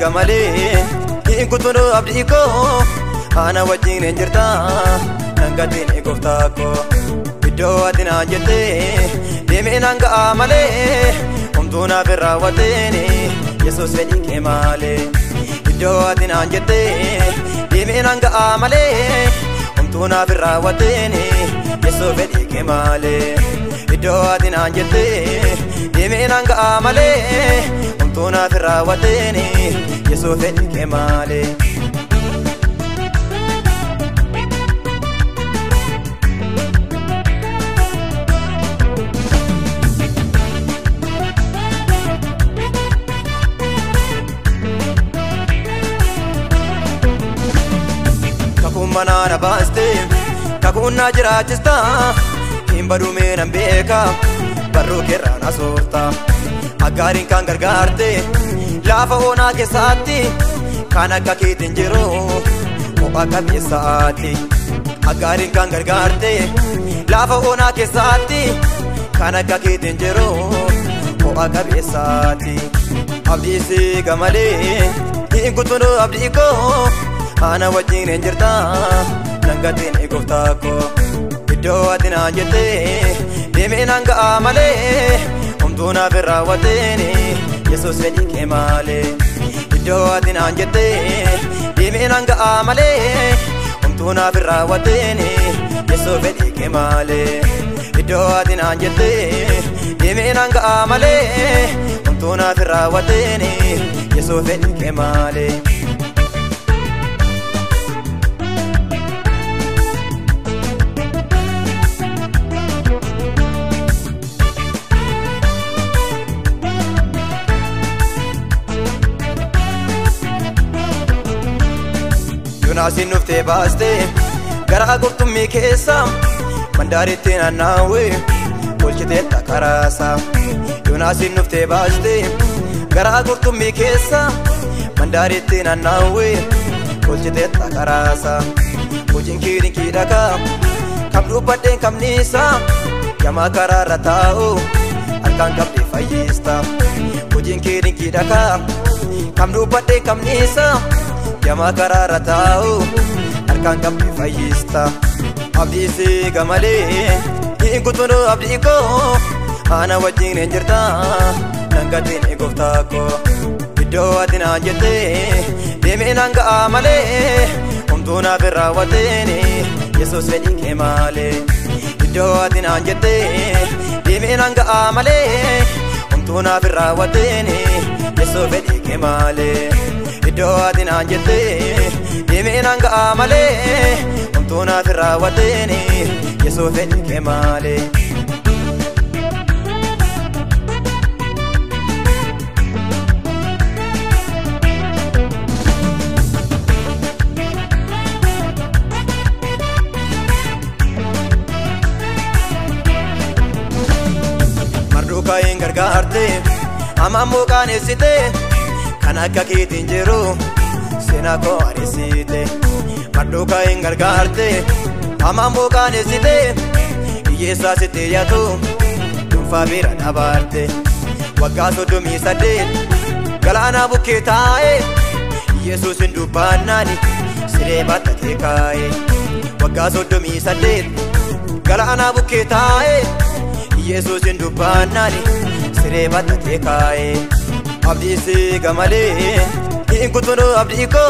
gamale kutunu abdiko ana wajjin enjirta nangatini goftako iddo atina jette deme nanga amale umtuna firawateni yesus fedi kemale iddo atina jette deme nanga amale umtuna firawateni yesus fedi kemale iddo atina jette deme nanga amale umtuna firawateni yesus fedi kemale manana baste kakuna jirachista himbadu menan beka barru kerana sorta agarin kan gargarte lafa ona ke saati kana kakitin jiro o akabi saati agarin kan gargarte lafa ona ke saati kana kakitin jiro o akabi saati abdisi gamale ingutunu abdiko ana wajjin enjirta nangatini goftako iddo atina jette deme nanga amale umtuna firawateni yesus fedi kemale iddo atina jette deme nanga amale umtuna firawateni yesus fedi kemale iddo atina jette deme nanga amale umtuna firawateni yesus fedi kemale Yunasin nufte baste gara gurtummi keessa mandaritti naannawe kolchite takarasa Yunasin nufte baste gara gurtummi keessa mandaritti naannawe kolchite takarasa Ujinkirin kidaka kam dubbadden kam nisa yama kararra taa'u harkaan qabde fayyista Ujinkirin kidaka kam dubbadden kam nisa yama kararra taa'u harkaan qabde fayyista abdisi gamale kutunu abdiko ana wajjin enjirta nangatini goftako iddo atina jette deme nanga amale umtuna firawateni yesus fedi kemale iddo atina jette deme nanga amale umtuna firawateni yesus fedi kemale iddo atina jette deme nanga amale umtuna firawateni yesus fedi kemale Kain gargarte amammo kanesite kana kakitin jiro sena ko arisite maddo kain gargarte amammo kanesite yesa site yato dunfa bira dabarte wagaso dumi sade galana buketae yesus indubanani sire batate kai wagaso dumi sade galana buketae yesus indubanani sire batate kai abdisi gamale kutunu abdiko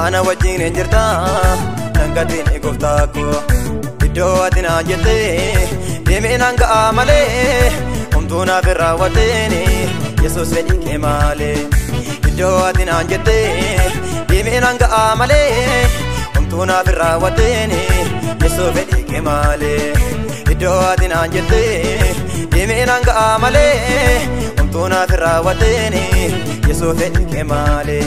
ana wajjin enjirta nangatini goftako iddo atina jette deme nanga amale umtuna firawateni yesus fedi kemale iddo atina jette deme nanga amale umtuna firawateni yesus fedi kemale iddo atina jette deme nanga amale umtuna firawateni yesus fedi kemale